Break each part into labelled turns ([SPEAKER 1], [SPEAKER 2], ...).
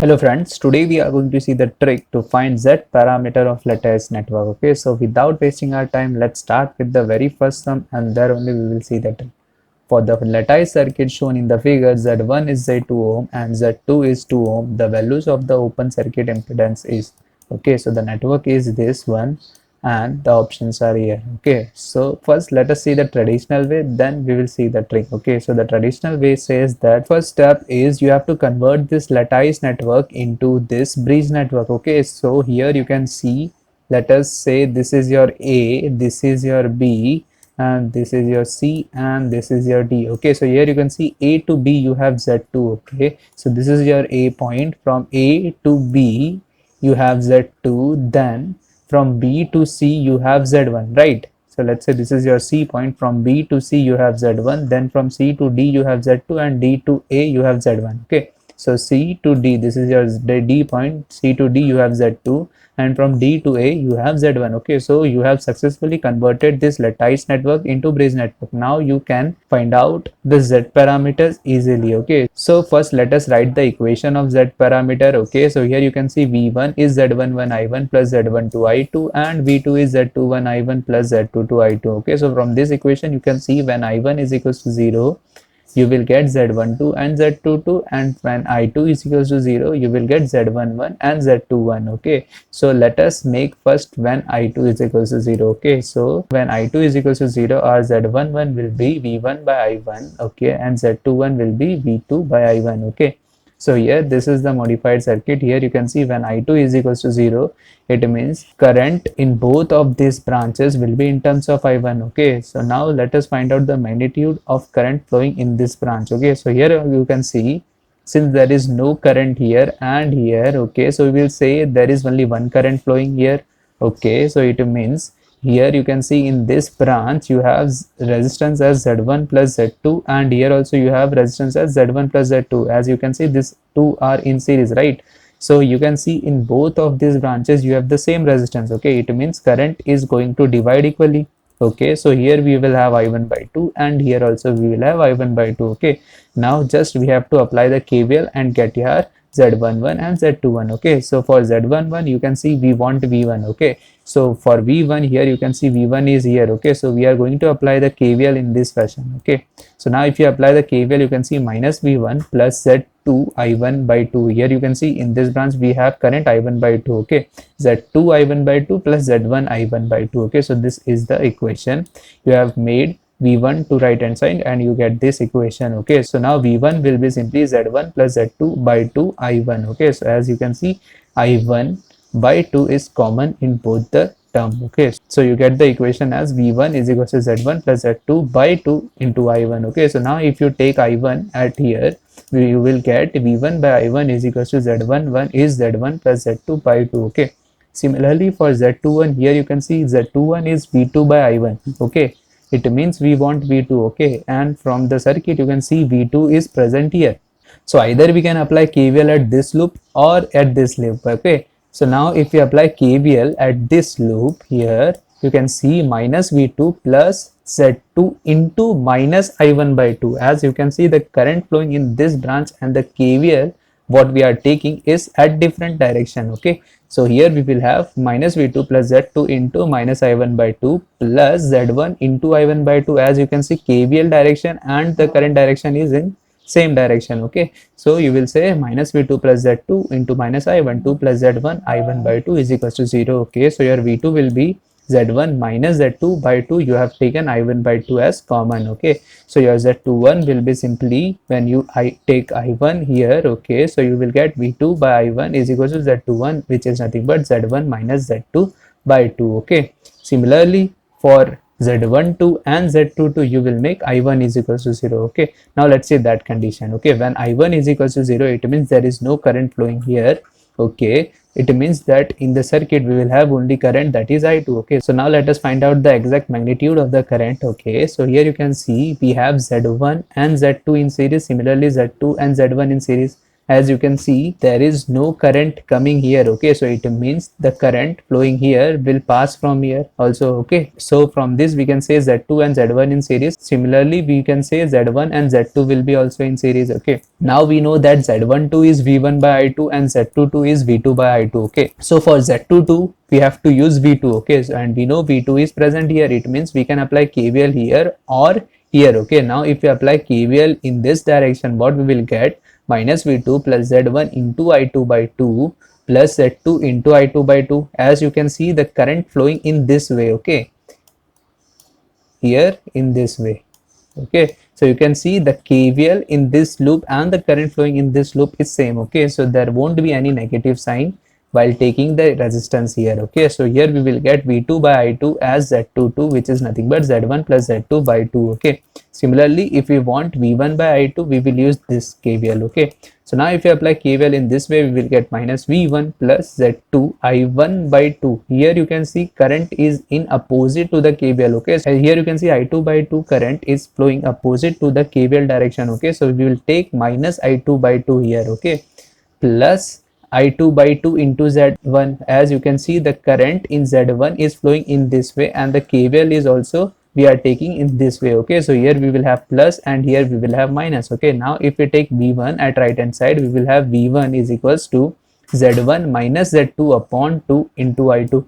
[SPEAKER 1] Hello friends, today we are going to see the trick to find Z parameter of lattice network. Okay, so without wasting our time, let's start with the very first sum and there only we will see the trick. For the lattice circuit shown in the figure, Z1 is Z2 ohm and Z2 is 2 ohm. The values of the open circuit impedance is, okay, so the network is this one and the options are here. Okay, so first let us see the traditional way, then we will see the trick. Okay, so the traditional way says that first step is you have to convert this lattice network into this bridge network. Okay, so here you can see, let us say this is your A, this is your B, and this is your C, and this is your D. Okay, so here you can see A to B you have Z2. Okay, so this is your A point. From A to B you have Z2, then from B to C you have Z1, right? So let's say this is your C point. From B to C you have Z1, then from C to D you have Z2, and D to A you have Z1. Okay, so C to D, this is your D point. C to D you have Z2, and from D to A you have Z1. Okay, so you have successfully converted this lattice network into bridge network. Now you can find out the Z parameters easily. Okay, so first let us write the equation of Z parameter. Okay, so here you can see V1 is Z11 I1 plus Z12 I2, and V2 is Z21 I1 plus Z22 I2. Okay, so from this equation you can see when I1 is equals to 0, you will get Z12 and Z22, and when I2 is equals to 0 you will get Z11 and Z21. Okay, so let us make first when I2 is equals to 0. Okay, so when I2 is equals to 0, our Z11 will be V1 by I1. Okay, and Z21 will be V2 by I1. Okay, so here this is the modified circuit. Here you can see when I2 is equals to 0, it means current in both of these branches will be in terms of I1. Okay, so now let us find out the magnitude of current flowing in this branch. Okay, so here you can see, since there is no current here and here, okay, so we will say there is only one current flowing here. Okay, so it means here you can see in this branch you have resistance as Z1 plus Z2, and here also you have resistance as Z1 plus Z2. As you can see, these two are in series, right? So you can see in both of these branches you have the same resistance. Okay, it means current is going to divide equally. Okay, so here we will have I1 by 2, and here also we will have I1 by 2. Okay, now just we have to apply the KVL and get your Z11 and Z21. Okay, so for Z11 you can see we want V1. Okay, so for V1 here you can see V1 is here. Okay, so we are going to apply the KVL in this fashion. Okay, so now if you apply the KVL, you can see minus V1 plus Z2 I1 by 2. Here you can see in this branch we have current I1 by 2. Okay, Z2 I1 by 2 plus Z1 I1 by 2. Okay, so this is the equation. You have made V1 to right hand side and you get this equation. Okay, so now V1 will be simply Z1 plus Z2 by 2 I1. Okay, so as you can see, I1 by 2 is common in both the term. Okay, so you get the equation as V1 is equal to Z1 plus Z2 by 2 into I1. Okay, so now if you take I1 at here, you will get V1 by I1 is equal to Z11 is Z1 plus Z2 by 2. Okay, similarly for Z21, here you can see Z21 is V2 by I1. Okay, it means we want V2. Okay, and from the circuit you can see V2 is present here. So either we can apply KVL at this loop or at this loop. Okay, so now if you apply KVL at this loop here, you can see minus V2 plus Z2 into minus I1 by 2. As you can see, the current flowing in this branch and the KVL what we are taking is at different direction. Okay, so here we will have minus V2 plus Z2 into minus I1 by 2 plus Z1 into I1 by 2. As you can see, KVL direction and the current direction is in same direction. Okay, so you will say minus V2 plus Z2 into minus I1 2 plus Z1 I1 by 2 is equals to 0. Okay, so your V2 will be Z1 minus Z2 by 2. You have taken I1 by 2 as common. Okay, so your Z21 will be simply when you take I1 here. Okay, so you will get V2 by I1 is equals to Z21, which is nothing but Z1 minus Z2 by 2. Okay, similarly for Z12 and Z22 you will make I1 is equals to 0. Okay, now let's say that condition. Okay, when I1 is equals to 0, it means there is no current flowing here. Okay, it means that in the circuit we will have only current, that is I2. Okay, so now let us find out the exact magnitude of the current. Okay, so here you can see we have Z1 and Z2 in series, similarly Z2 and Z1 in series. as you can see there is no current coming here. Okay, so it means the current flowing here will pass from here also. Okay, so from this we can say Z2 and Z1 in series. Similarly we can say Z1 and Z2 will be also in series. Okay, now we know that Z12 is V1 by I2 and Z22 is V2 by I2. Okay, so for Z22 we have to use V2. Okay, so, and we know V2 is present here, it means we can apply KVL here or here. Okay, now if we apply KVL in this direction, what we will get? Minus V2 plus Z1 into I2 by 2 plus Z2 into I2 by 2. As you can see the current flowing in this way. Okay, here in this way. Okay, so you can see the KVL in this loop and the current flowing in this loop is same. Okay, so there won't be any negative sign while taking the resistance here. Okay, so here we will get V2 by I2 as Z22, which is nothing but Z1 plus Z2 by 2. Okay, similarly if we want V1 by I2 we will use this KVL. Okay, so now if you apply KVL in this way, we will get minus V1 plus Z2 I1 by 2. Here you can see current is in opposite to the KVL. Okay, so here you can see I2 by 2 current is flowing opposite to the KVL direction. Okay, so we will take minus I2 by 2 here. Okay, plus I2 by 2 into Z1. As you can see the current in Z1 is flowing in this way and the KVL is also we are taking in this way. Okay, so here we will have plus and here we will have minus. Okay, now if we take V1 at right hand side, we will have V1 is equals to Z1 minus Z2 upon 2 into I2,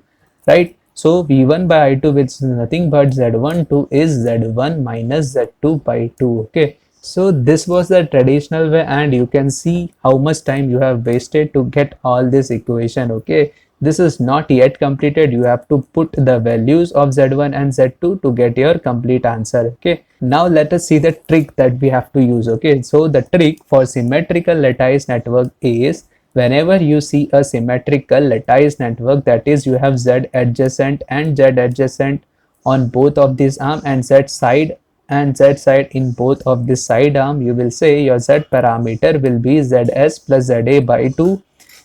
[SPEAKER 1] right? So V1 by I2, which is nothing but Z12 is Z1 minus Z2 by 2. Okay, so this was the traditional way and you can see how much time you have wasted to get all this equation. Okay, this is not yet completed. You have to put the values of Z1 and Z2 to get your complete answer. Okay, now let us see the trick that we have to use. Okay, so the trick for symmetrical lattice network is whenever you see a symmetrical lattice network, that is you have Z adjacent and Z adjacent on both of these arm and Z side and Z side in both of this side arm, you will say your Z parameter will be Zs plus Za by 2,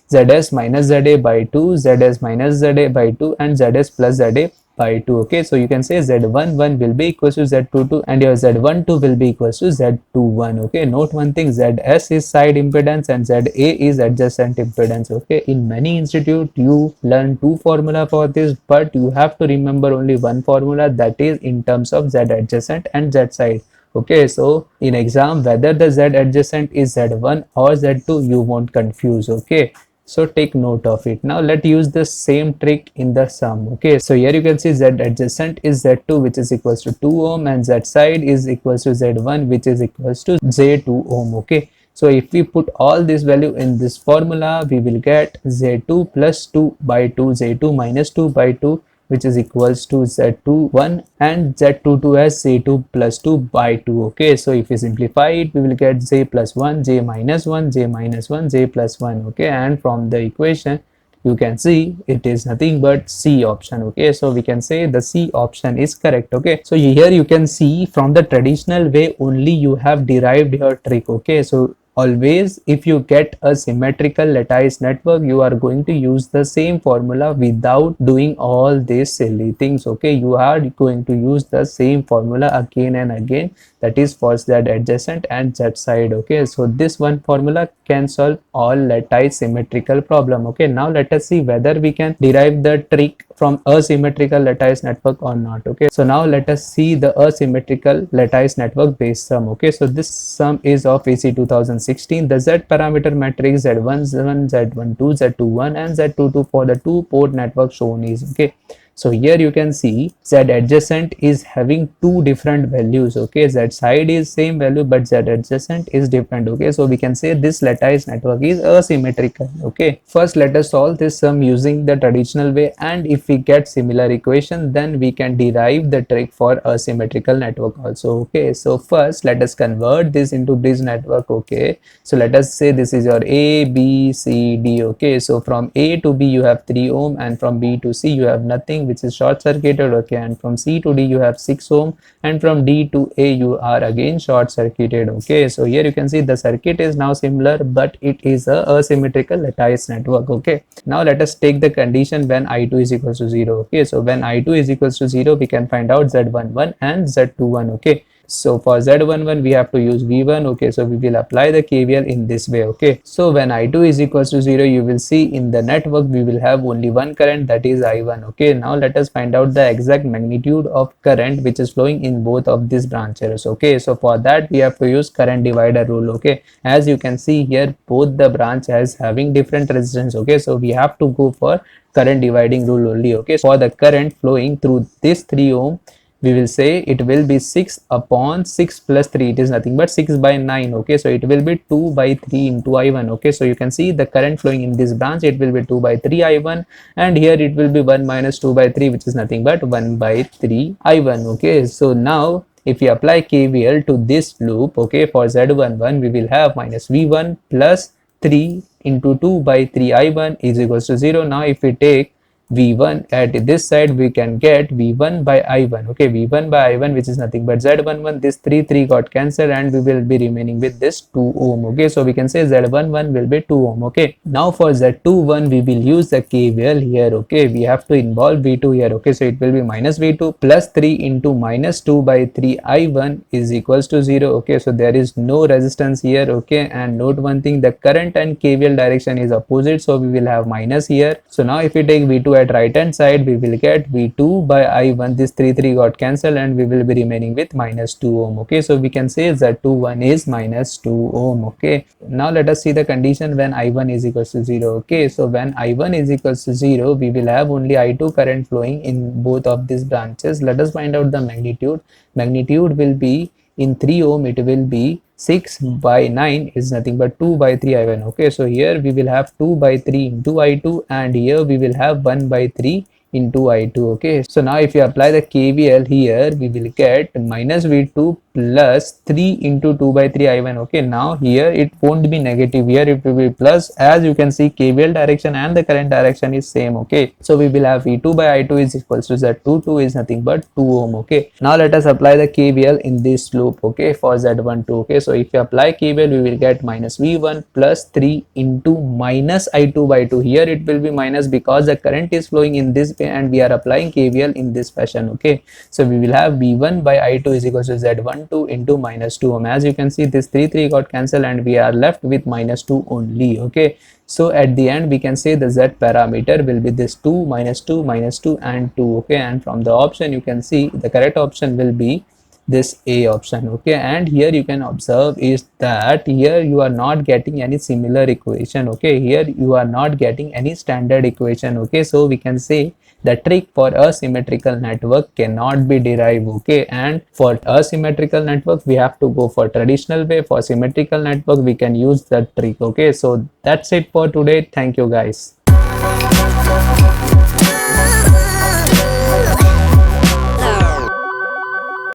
[SPEAKER 1] Zs minus Za by 2, Zs minus Za by 2 and Zs plus Za by 2. Okay, so you can say Z11 will be equals to Z22 and your Z12 will be equals to Z21. Okay, note one thing, Zs is side impedance and Za is adjacent impedance. Okay, in many institute you learn two formula for this, but you have to remember only one formula, that is in terms of Z adjacent and Z side. Okay, so in exam whether the Z adjacent is Z1 or Z2 you won't confuse. Okay, so take note of it. Now let's use the same trick in the sum. Okay, so here you can see Z adjacent is Z2 which is equals to 2 ohm and Z side is equals to Z1 which is equals to Z2 ohm. Okay, so if we put all this value in this formula, we will get Z2 plus 2 by 2, Z2 minus 2 by 2, which is equals to Z21 and Z22 as Z2 plus 2 by 2. Okay, so if we simplify it, we will get Z plus 1, J minus 1, J minus 1, J plus 1. Okay, and from the equation you can see it is nothing but C option. Okay, so we can say the C option is correct. Okay, so here you can see from the traditional way only you have derived your trick. Okay, so always if you get a symmetrical lattice network, you are going to use the same formula without doing all these silly things. Okay, you are going to use the same formula again and again, that is for Z adjacent and Z side. Okay, so this one formula can solve all lattice symmetrical problem. Okay, now let us see whether we can derive the trick from asymmetrical lattice network or not. Okay, so now let us see the asymmetrical lattice network based sum. Okay, so this sum is of AC 2016. The Z parameter matrix Z11, Z12, Z21 and Z22 for the two port network shown is. Okay, so here you can see Z adjacent is having two different values. Okay, Z side is same value but Z adjacent is different. Okay, so we can say this lattice network is asymmetrical. Okay, first let us solve this sum using the traditional way, and if we get similar equation then we can derive the trick for asymmetrical network also. Okay, so first let us convert this into bridge network. Okay, so let us say this is your A, B, C, D. Okay, so from A to B you have 3 ohm and from B to C you have nothing, which is short circuited. Okay, and from C to D you have 6 ohm and from D to A you are again short circuited. Okay, so here you can see the circuit is now similar but it is a asymmetrical lattice network. Okay, now let us take the condition when I2 is equals to 0. Okay, so when I2 is equals to 0 we can find out Z11 and Z21. Okay, So for Z11 we have to use V1. Okay, so we will apply the KVL in this way. Okay, so when I2 is equals to 0, you will see in the network we will have only one current, that is I1. Okay, now let us find out the exact magnitude of current which is flowing in both of these branches. Okay, so for that we have to use current divider rule. Okay, as you can see here, both the branch has having different resistance. Okay, so we have to go for current dividing rule only. Okay, for the current flowing through this 3 ohm, we will say it will be 6 upon 6 plus 3, it is nothing but 6 by 9. Okay, so it will be 2 by 3 into I1. Okay, so you can see the current flowing in this branch, it will be 2 by 3 I1, and here it will be 1 minus 2 by 3, which is nothing but 1 by 3 I1. Okay, so now if we apply KVL to this loop, okay, for Z11 we will have minus V1 plus 3 into 2 by 3 I1 is equals to 0. Now if we take V1 at this side, we can get V1 by I1. Okay, V1 by I1, which is nothing but Z11. This 3 got cancelled and we will be remaining with this 2 ohm. Okay, so we can say Z11 will be 2 ohm. Okay, now for Z21 we will use the KVL here. Okay, we have to involve V2 here. Okay, so it will be minus V2 plus 3 into minus 2 by 3 I1 is equals to 0. Okay, so there is no resistance here. Okay, and note one thing, the current and KVL direction is opposite, so we will have minus here. So now if we take V2 at right hand side, we will get V2 by I1. This 3 got cancelled and we will be remaining with minus 2 ohm. Okay, so we can say Z21 is minus 2 ohm. Okay, now let us see the condition when I1 is equals to 0. Okay, so when I1 is equals to 0, we will have only I2 current flowing in both of these branches. Let us find out the magnitude. Magnitude will be in 3 ohm, it will be 6 by 9 is nothing but 2 by 3 I1. Okay, so here we will have 2 by 3 into I2, and here we will have 1 by 3 into I2. Okay, so now if you apply the KVL here, we will get minus V2 plus 3 into 2 by 3 I1. Okay, now here it won't be negative, here it will be plus. As you can see, KVL direction and the current direction is same. Okay, so we will have V2 by I2 is equals to Z22 is nothing but 2 ohm. Okay, now let us apply the KVL in this loop. Okay, for Z12. Okay, so if you apply KVL, we will get minus V1 plus 3 into minus I2 by 2. Here it will be minus because the current is flowing in this way and we are applying KVL in this fashion. Okay, so we will have V1 by I2 is equals to Z12 into minus 2 ohm. As you can see, this 3 got cancelled and we are left with minus 2 only. Okay, so at the end we can say the Z parameter will be this 2 minus 2 minus 2 and 2. Okay, and from the option you can see the correct option will be this A option. Okay, and here you can observe is that here you are not getting any similar equation. Okay, here you are not getting any standard equation. Okay, so we can say the trick for a symmetrical network cannot be derived. Okay, and for a symmetrical network we have to go for traditional way. For symmetrical network we can use the trick. Okay, so that's it for today. Thank you guys.